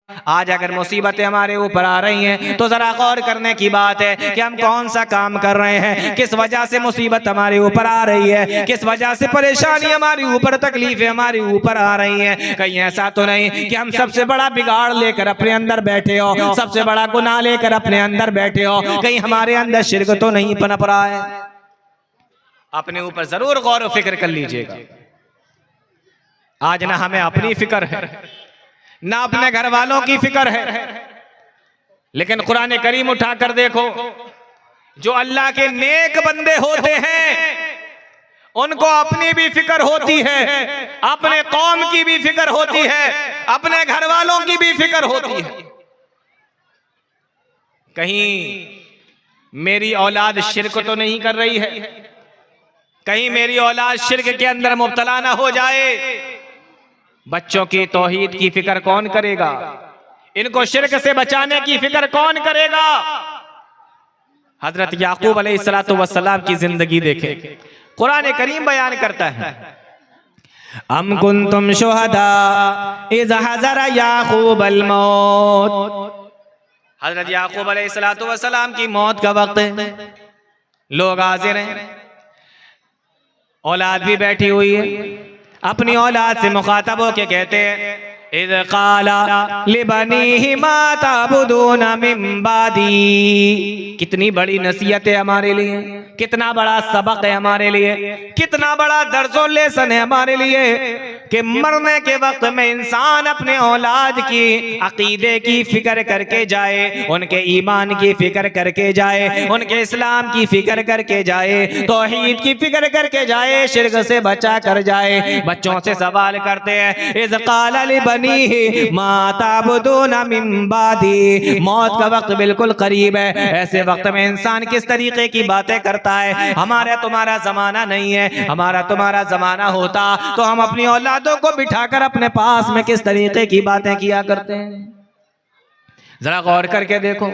आज अगर मुसीबतें हमारे ऊपर आ रही हैं तो जरा गौर करने की बात है कि हम कौन सा काम कर रहे हैं, किस वजह से मुसीबत हमारे ऊपर आ रही है, किस वजह से परेशानी हमारे ऊपर, तकलीफें हमारे ऊपर आ रही हैं। कहीं ऐसा तो नहीं कि हम सबसे बड़ा बिगाड़ लेकर अपने अंदर बैठे हो, सबसे बड़ा गुनाह लेकर अपने अंदर बैठे हो, कहीं हमारे अंदर शिर्क तो नहीं पनप रहा है। अपने ऊपर जरूर गौर और फिक्र कर लीजिएगा। आज ना हमें अपनी फिक्र है ना अपने घर वालों की फिक्र है, लेकिन कुरान करीम उठाकर देखो, जो अल्लाह के नेक बंदे होते हैं उनको अपनी भी फिक्र होती है, अपने कौम की भी फिक्र होती है, अपने घर वालों की भी फिक्र होती है। कहीं मेरी औलाद शिर्क तो नहीं कर रही है, कहीं मेरी औलाद शिर्क के अंदर मुब्तला ना हो जाए। बच्चों की तौहीद की फिक्र कौन करेगा? इनको शिर्क से बचाने की फिक्र कौन करेगा? हजरत याकूब अलैहिस्सलातु वस्सलाम की जिंदगी देखें, कुरान करीम बयान करता है, अम कुंतुम शुहदा इज़ हज़रा याकूबल मौत। हजरत याकूब अलैहिस्सलातु वस्सलाम की मौत का वक्त है, लोग हाजिर हैं, औलाद भी बैठी हुई है। अपनी औलाद से मुखातब होके कहते हैं, इज़ क़ाला लिबनीहि मा ताबुदूना मिन बादी। कितनी बड़ी नसीहत है हमारे लिए, कितना बड़ा सबक है हमारे लिए, कितना बड़ा दर्जो लेसन है हमारे लिए कि मरने के वक्त में इंसान अपने औलाद की अकीदे की फिक्र करके जाए, उनके ईमान की फिक्र करके जाए, उनके इस्लाम की फिक्र करके जाए, तौहीद की फिक्र करके जाए, शिर्क से बचा कर जाए। बच्चों से सवाल करते हैं, इज़ क़ाला लिबनीहि मा ताबुदूना मिन बादी। मौत का वक्त बिल्कुल करीब है, ऐसे वक्त में इंसान किस तरीके की बातें करता है। हमारा तुम्हारा जमाना नहीं है, हमारा तुम्हारा जमाना होता तो हम अपनी औलादों को बिठाकर अपने पास में किस तरीके की बातें किया करते हैं। जरा गौर करके देखो,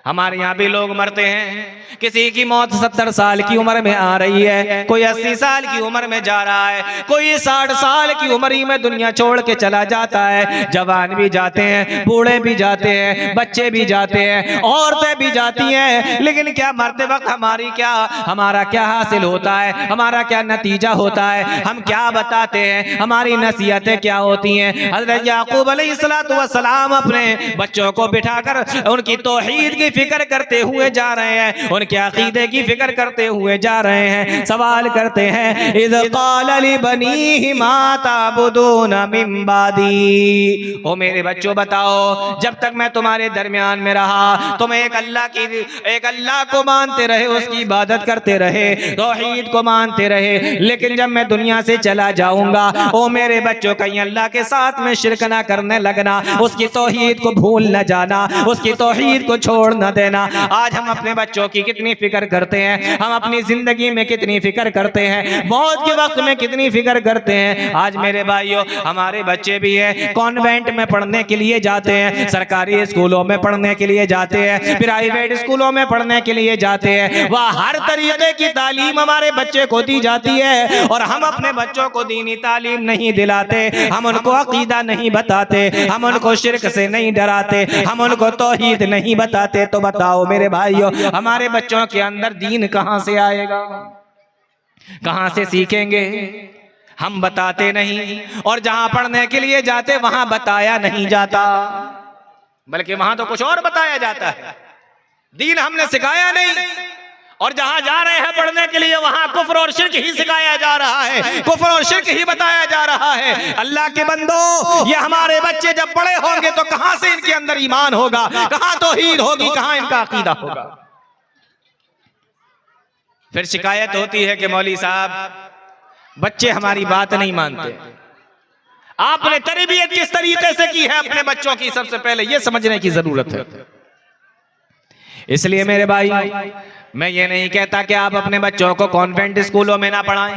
हमारे यहाँ भी लोग मरते हैं, किसी की मौत 70 साल की उम्र में आ रही है, कोई 80 साल की उम्र में जा रहा है, कोई 60 साल की उम्र ही में दुनिया छोड़ के चला जाता है। जवान भी जाते हैं, बूढ़े भी जाते हैं, बच्चे भी जाते हैं, औरतें भी जाती हैं, लेकिन क्या मरते वक्त हमारा क्या हासिल होता है, हमारा क्या नतीजा होता है, हम क्या बताते हैं, हमारी नसीहतें क्या होती हैं। हज़रत याकूब अलैहिस्सलातु वस्सलाम अपने बच्चों को बिठाकर उनकी तौहीद की फिक्र करते हुए जा रहे हैं, उनके अकीदे की फिक्र करते हुए जा रहे हैं। सवाल करते हैं, इज़ क़ाला लिबनीहि मा ताबुदूना मिन बादी। ओ मेरे बच्चों बताओ, जब तक मैं तुम्हारे दरमियान में रहा तुम एक अल्लाह को मानते रहे, उसकी इबादत करते रहे, तौहीद को मानते रहे, लेकिन जब मैं दुनिया से चला जाऊंगा, ओ मेरे बच्चों कहीं अल्लाह के साथ में शिर्क ना करने लगना, उसकी तौहीद को भूल न जाना, उसकी तौहीद को छोड़ न देना। आज हम अपने बच्चों की कितनी फिक्र करते हैं, हम अपनी जिंदगी में कितनी फिक्र करते हैं, मौत के वक्त में कितनी फिक्र करते हैं। आज मेरे भाइयों, हमारे बच्चे भी हैं, कॉन्वेंट में पढ़ने के लिए जाते हैं, सरकारी स्कूलों में पढ़ने के लिए जाते हैं, प्राइवेट स्कूलों में पढ़ने के लिए जाते हैं, वह हर तरीके की तालीम हमारे बच्चे को दी जाती है, और हम अपने बच्चों को दीनी तालीम नहीं दिलाते, हम उनको अकीदा नहीं बताते, हम उनको शिर्क से नहीं डराते, हम उनको तौहीद नहीं बताते। तो बताओ मेरे भाइयों, हमारे बच्चों के अंदर दीन कहां से आएगा, कहां से सीखेंगे? हम बताते नहीं, और जहां पढ़ने के लिए जाते वहां बताया नहीं जाता, बल्कि वहां तो कुछ और बताया जाता है, दीन हमने सिखाया नहीं। और जहां जा रहे हैं पढ़ने के लिए वहां कुफ्र और शिर्क ही सिखाया जा रहा है, कुफ्र और शिर्क ही बताया जा रहा है। अल्लाह के बंदो, ये हमारे बच्चे जब बड़े होंगे तो कहां से इनके अंदर ईमान होगा, कहां तौहीद होगी, कहां इनका अकीदा होगा। फिर शिकायत होती है कि मौलवी साहब बच्चे हमारी बात नहीं मानते। आपने तरबियत किस तरीके से की है अपने बच्चों की, सबसे पहले यह समझने की जरूरत है। इसलिए मेरे भाई, मैं ये नहीं कहता कि आप अपने बच्चों को कॉन्वेंट स्कूलों में ना पढ़ाएं,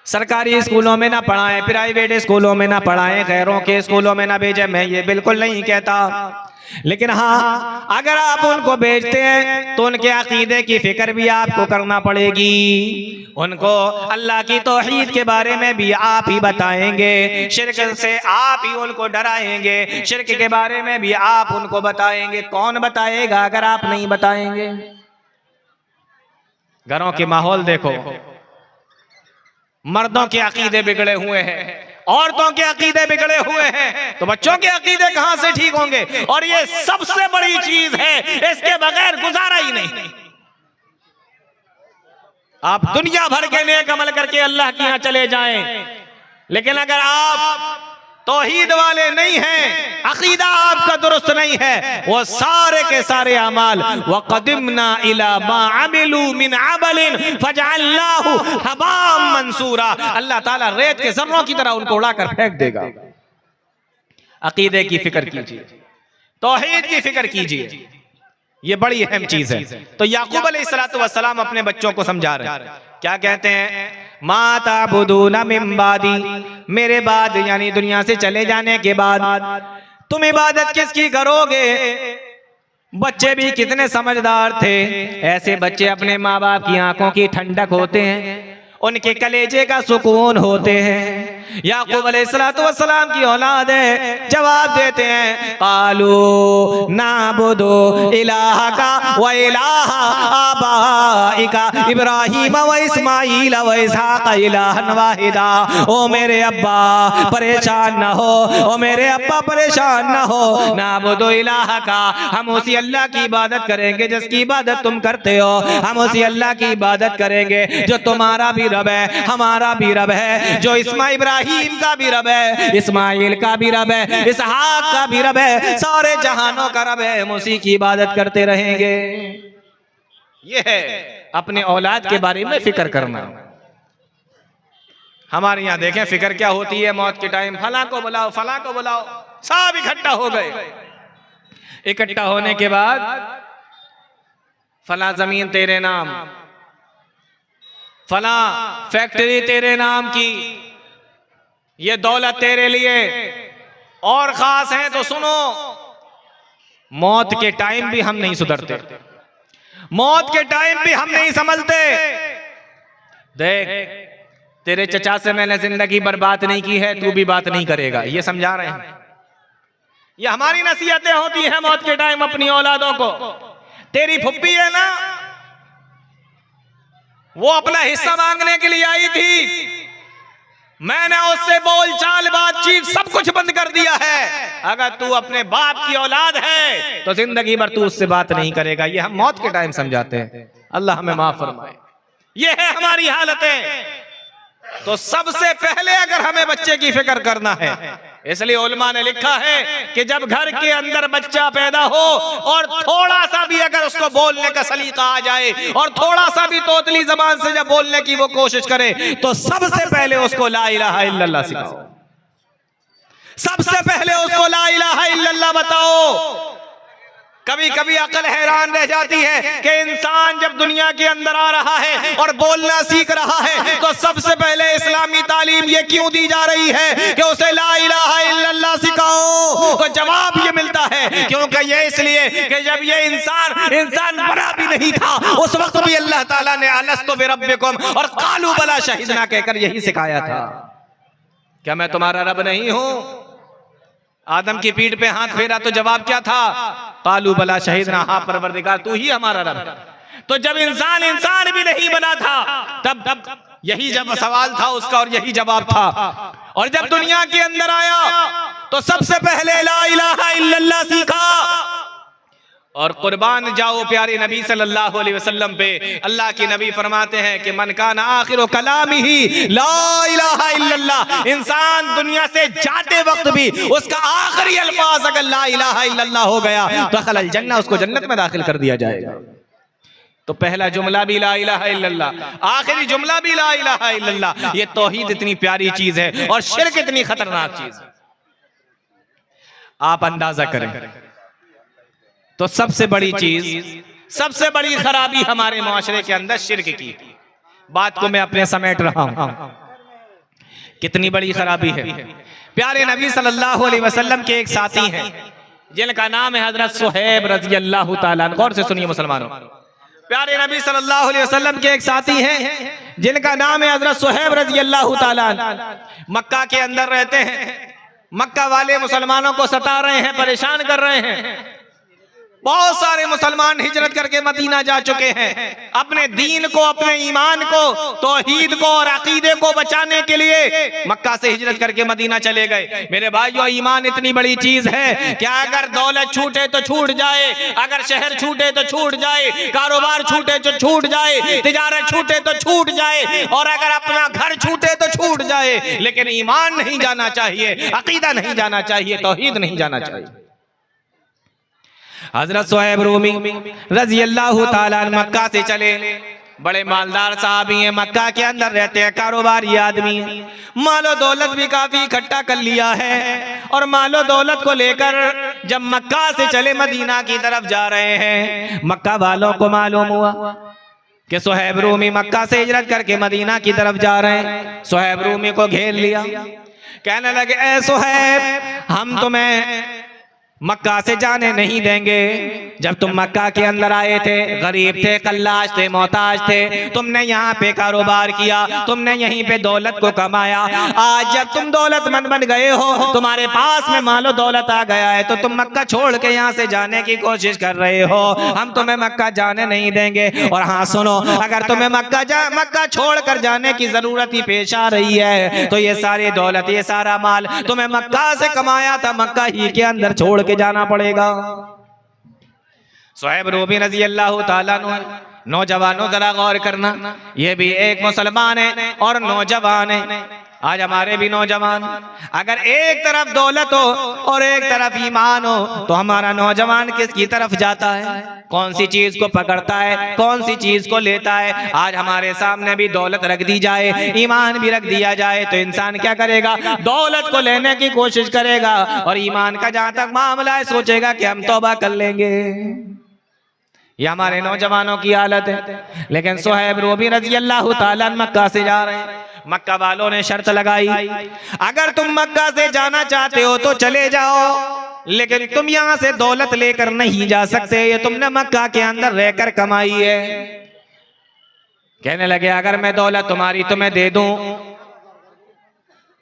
सरकारी स्कूलों में ना पढ़ाएं, प्राइवेट स्कूलों में ना पढ़ाएं, गैरों के स्कूलों में ना भेजें, मैं ये बिल्कुल नहीं कहता। लेकिन हाँ, अगर आप उनको भेजते हैं तो उनके अकीदे की फिक्र भी आपको करना पड़ेगी। उनको अल्लाह की तौहीद के बारे में भी आप ही बताएंगे, शिर्क से आप ही उनको डराएंगे, शिर्क के बारे में भी आप उनको बताएंगे। कौन बताएगा अगर आप नहीं बताएंगे? घरों के माहौल देखो, मर्दों के अकीदे बिगड़े हुए हैं, औरतों के अकीदे बिगड़े हुए हैं, तो बच्चों के अकीदे कहां से ठीक होंगे? और ये सबसे बड़ी चीज है, इसके बगैर गुजारा ही नहीं। आप दुनिया भर के नेक अमल करके अल्लाह के यहां चले जाएं, लेकिन अगर आप तौहीद वाले नहीं हैं, अकीदा आपका दुरुस्त नहीं है, वो सारे के सारे अमाल वक़दिमना इला मा अमिलू मिन अमलिन फजअलनाहु हबाम मंसूरा, अल्लाह ताला रेत के ज़र्रों की तरह उनको उड़ाकर फेंक देगा। अकीदे की फिक्र कीजिए, तौहीद की फिक्र कीजिए, ये बड़ी अहम चीज है। तो याकूब अलैहिस्सलातु वस्सलाम अपने बच्चों को समझा रहे हैं, क्या कहते हैं? मा ताबुदूना मिन बादी, मेरे बाद यानी दुनिया से चले जाने के बाद तुम इबादत किसकी करोगे? बच्चे भी कितने समझदार थे। ऐसे बच्चे अपने माँ बाप की आंखों की ठंडक होते हैं, उनके कलेजे का सुकून होते हैं। याकूब अलैहिस्सलातु वस्सलाम की औलाद है, जवाब देते हैं कालू नाबुदु इलाहका व इलाहा आबाइका इब्राहीम व इस्माईल व इसहाक इलाहन वाहिदा। ओ मेरे अब्बा परेशान न हो, ओ मेरे अब्बा परेशान न हो, नाबुदु इलाहका, हम उसी अल्लाह की इबादत करेंगे जिसकी इबादत तुम करते हो, हम उसी अल्लाह की इबादत करेंगे जो तुम्हारा भी रब है, हमारा भी रब है, जो इब्राहीम का भी रब है, इस्माइल का भी रब है, इसहाक का भी रब है, सारे जहानों का रब है, हम उसी की इबादत करते रहेंगे। ये है अपने औलाद के बारे में फिक्र करना। हमारे यहाँ देखें फिक्र क्या होती है मौत के टाइम, फलां को बुलाओ, फलां को बुलाओ, सब इकट्ठा हो गए। इकट्ठा होने के बाद फलां जमीन तेरे नाम, फला फैक्ट्री तेरे नाम की, ये दौलत तेरे लिए, और खास है तो सुनो, मौत के टाइम भी हम नहीं सुधरते, मौत के टाइम भी हम नहीं संभलते। देख तेरे चचा से मैंने जिंदगी बर्बाद नहीं की है, तू भी बात नहीं करेगा, ये समझा रहे हैं। ये हमारी नसीहतें होती हैं मौत के टाइम अपनी औलादों को। तेरी फुप्पी है ना, वो अपना हिस्सा मांगने के लिए आई थी, मैंने उससे बोलचाल बातचीत सब कुछ बंद कर दिया है। अगर तू अपने बाप की औलाद है तो जिंदगी भर तू उससे बात नहीं करेगा। ये हम मौत के टाइम समझाते हैं, अल्लाह हमें माफ फरमाए। ये है हमारी हालतें। तो सबसे पहले अगर हमें बच्चे की फिक्र करना है, इसलिए उलमा ने लिखा है कि जब घर के अंदर बच्चा पैदा हो और थोड़ा सा भी अगर उसको बोलने का सलीका आ जाए और थोड़ा सा भी तोतली जबान से जब बोलने की वो कोशिश करे, तो सबसे पहले उसको ला इलाहा इल्लल्लाह सिखाओ, सबसे पहले उसको ला इलाहा इल्लल्लाह बताओ। कभी कभी अकल हैरान रह जाती है कि इंसान जब दुनिया के अंदर आ रहा है और बोलना सीख रहा है तो सबसे पहले इस्लामी तालीम ये क्यों दी जा रही है कि उसे ला इलाहा इल्लल्लाह सिखाओ। तो जवाब ये मिलता है क्योंकि ये इसलिए कि जब ये इंसान बना भी नहीं था उस वक्त भी अल्लाह ताला ने अलस्तु बिरब्बिकुम और कालू बला शहीदना कहकर यही सिखाया था, क्या मैं तुम्हारा रब नहीं हूं? आदम की पीठ पे हाथ फेरा तो जवाब क्या था? कालू बला शहीदना, हाँ परवरदिगार तू ही हमारा रब है। तो जब इंसान भी नहीं बना था तब यही जब सवाल था उसका और यही जवाब था। और जब दुनिया के अंदर आया तो सबसे पहले ला इलाहा इल्लल्लाह सीखा। और कुर्बान जाओ प्यारे नबी सल्लल्लाहु अलैहि वसल्लम पे। अल्लाह के नबी फरमाते हैं कि मन काना आखिरु कलामिही ला इलाहा इल्लल्लाह, इंसान दुनिया से जाते वक्त भी उसका आखिरी अल्फाज अगर ला इलाहा इल्लल्लाह हो गया तो दखलल जन्नह, उसको जन्नत में दाखिल कर दिया जाएगा। तो पहला जुमला भी ला इलाहा इल्लल्लाह, आखिरी जुमला भी ला इलाहा इल्लल्लाह। ये तौहीद इतनी प्यारी चीज है और शिर्क इतनी खतरनाक चीज है, आप अंदाजा करें। तो सबसे बड़ी चीज, सबसे बड़ी खराबी हमारे मुआशरे के अंदर शिर्क की। बात को मैं अपने समेट रहा हूं। कितनी बड़ी खराबी है। प्यारे नबी सल्लल्लाहु अलैहि वसल्लम के एक साथी हैं जिनका नाम है हजरत सुहैब रज़ी अल्लाह ताला अन्हु। गौर से सुनिए मुसलमानों, प्यारे नबी सल्लल्लाहु अलैहि वसल्लम के एक साथी हैं जिनका नाम है हजरत सुहैब रज़ी अल्लाह ताला अन्हु। मक्का के अंदर रहते हैं, मक्का वाले मुसलमानों को सता रहे हैं, परेशान कर रहे हैं। बहुत सारे मुसलमान हिजरत करके मदीना जा चुके हैं, अपने दीन को, अपने ईमान को, तौहीद को और अकीदे को बचाने के लिए मक्का से हिजरत करके मदीना चले गए। मेरे भाइयों, ईमान इतनी बड़ी चीज है कि अगर दौलत छूटे तो छूट जाए, अगर शहर छूटे तो छूट जाए, कारोबार छूटे तो छूट जाए, तिजारत छूटे तो छूट जाए, और अगर अपना घर छूटे तो छूट जाए, लेकिन ईमान नहीं जाना चाहिए, अकीदा नहीं जाना चाहिए, तौहीद नहीं जाना चाहिए। हजरत सुहैब रूमी रज़ी अल्लाह ताला अन्हु मक्का से चले, बड़े मालदार साहबी हैं, मक्का के अंदर रहते हैं, कारोबारी आदमी हैं, मालो दौलत भी काफी इकट्ठा कर लिया है, और मालो दौलत को लेकर जब मक्का से चले मदीना की तरफ जा रहे हैं, मक्का वालों को मालूम हुआ कि सुहैब रूमी मक्का से हिजरत करके मदीना की तरफ जा रहे हैं। सुहैब रूमी को घेर लिया, कहने लगे, ए सुहैब, हम तुम्हें मक्का से जाने नहीं देंगे। जब तुम मक्का के अंदर आए थे, गरीब थे, कल्लाश थे, मोहताज थे, तुमने यहाँ पे कारोबार किया, तुमने यहीं पे दौलत को कमाया। आज जब तुम दौलतमंद बन गए हो, तुम्हारे पास में मालो दौलत आ गया है, तो तुम मक्का छोड़ के यहाँ से जाने की कोशिश कर रहे हो। हम तुम्हें मक्का जाने नहीं देंगे। और हाँ सुनो, अगर तुम्हें मक्का छोड़ कर जाने की जरूरत ही पेश आ रही है, तो ये सारी दौलत, ये सारा माल तुम्हें मक्का से कमाया था, मक्का ही के अंदर छोड़ जाना पड़ेगा। सुहैब रूमी रज़ी अल्लाह ताला अन्हु, नौजवानों जरा गौर करना, ये भी एक मुसलमान है और नौजवान है। आज हमारे भी नौजवान, अगर एक तरफ दौलत हो और एक तरफ ईमान हो, तो हमारा नौजवान किसकी तरफ जाता है, कौन सी चीज को पकड़ता है, कौन सी चीज को लेता है। आज हमारे सामने भी दौलत रख दी जाए, ईमान भी रख दिया जाए, तो इंसान क्या करेगा, दौलत को लेने की कोशिश करेगा, और ईमान का जहां तक मामला है सोचेगा कि हम तौबा कर लेंगे। ये हमारे नौजवानों की हालत है। लेकिन सुहैब रूमी रज़ी अल्लाह ताला अन्हु मक्का से जा रहे हैं। मक्का वालों ने शर्त लगाई, अगर तुम मक्का से जाना चाहते हो तो चले जाओ, लेकिन तुम यहाँ से दौलत लेकर नहीं जा सकते, ये तुमने मक्का के अंदर रहकर कमाई है। कहने लगे, अगर मैं दौलत तुम्हारी तुम्हें दे दूं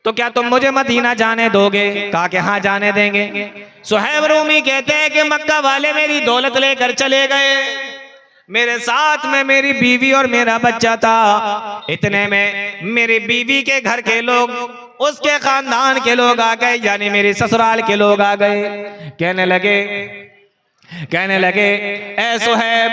तो क्या तुम मुझे मदीना जाने दोगे? कहा कि हाँ जाने देंगे। सुहैब रूमी कहते हैं कि मक्का वाले मेरी दौलत लेकर चले गए, मेरे साथ में मेरी बीवी और मेरा बच्चा था। इतने में मेरी बीवी के घर के लोग, उसके खानदान के लोग आ गए, यानी मेरे ससुराल के लोग आ गए। कहने लगे ऐ सुहैब,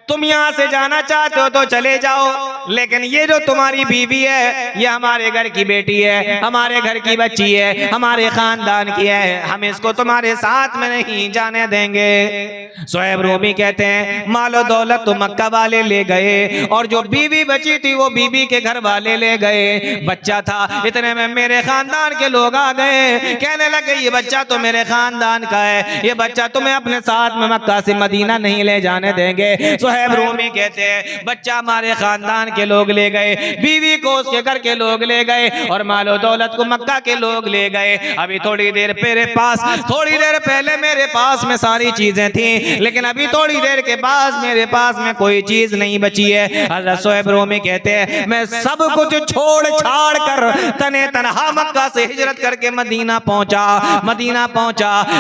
तुम यहाँ से जाना चाहते हो तो चले जाओ, लेकिन ये जो तुम्हारी बीवी है, ये हमारे घर की बेटी है, हमारे घर की बच्ची है, हमारे खानदान की है, हम इसको तुम्हारे साथ में नहीं जाने देंगे। सुहैब रूमी कहते हैं, मालो दौलत तो मक्का वाले ले गए, और जो बीवी बची थी वो बीवी के घर वाले ले गए, बच्चा था। इतने में मेरे खानदान के लोग आ गए, कहने लगे ये बच्चा तो मेरे खानदान का है, ये बच्चा तुम्हें अपने साथ में मक्का से मदीना नहीं ले जाने देंगे। सुहैब रूमी कहते हैं, बच्चा हमारे खानदान के लोग ले गए, बीवी को उसके घर के लोग ले गए, और मालो दौलत को मक्का के लोग ले गए। अभी थोड़ी देर पहले मेरे पास में सारी चीजें थी, लेकिन अभी थोड़ी देर के बाद मेरे पास में कोई चीज नहीं बची है। हज़रत सुहैब रूमी कहते हैं, मैं सब कुछ छोड़ छाड़ कर तने तनहा मक्का से हिजरत करके मदीना पहुंचा।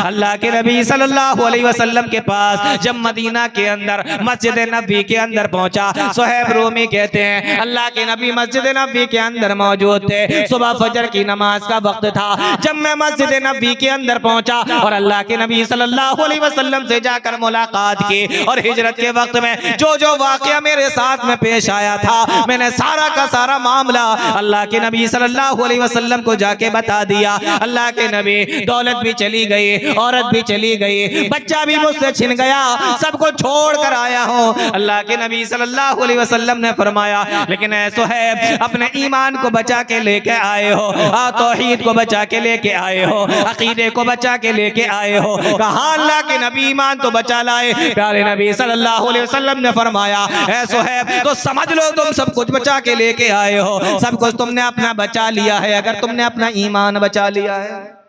अल्लाह के नबी सल्लल्लाहु अलैहि वसल्लम के पास जब मदीना के अंदर मस्जिद नबी के अंदर पहुंचा, सुहैब रूमी कहते हैं, अल्लाह के नबी मस्जिद नबी के अंदर मौजूद थे। सुबह फजर की नमाज का वक्त था। जब मैं मस्जिद नबी के अंदर पहुंचा और अल्लाह के नबी सल्लल्लाहु अलैहि वसल्लम से जाकर मुलाकात की, और हिजरत के वक्त में जो जो वाकया मेरे साथ में पेश आया था, मैंने सारा का सारा मामला अल्लाह के नबी सल्लल्लाहु अलैहि वसल्लम को जाके बता दिया। अल्लाह के नबी, दौलत भी चली गई, औरत भी चली गई, बच्चा भी मुझसे छिन गया, सबको छोड़ कर आया हूँ। अल्लाह के नबी सल्लल्लाहु अलैहि वसल्लम ने फरमाया, लेकिन ऐ सुहैब, अपने ईमान को बचा के लेके आए हो, तौहीद को बचा के लेके आए हो, अकीदे को बचा के लेके आए हो। कहा अल्लाह के नबी ईमान तो बचा लाए। प्यारे नबी सल्लल्लाहु अलैहि वसल्लम ने फरमाया, ऐ सुहैब तो समझ लो तुम सब कुछ बचा के लेके आए हो, सब कुछ तुमने अपना बचा लिया है, अगर तुमने अपना ईमान बचा लिया है।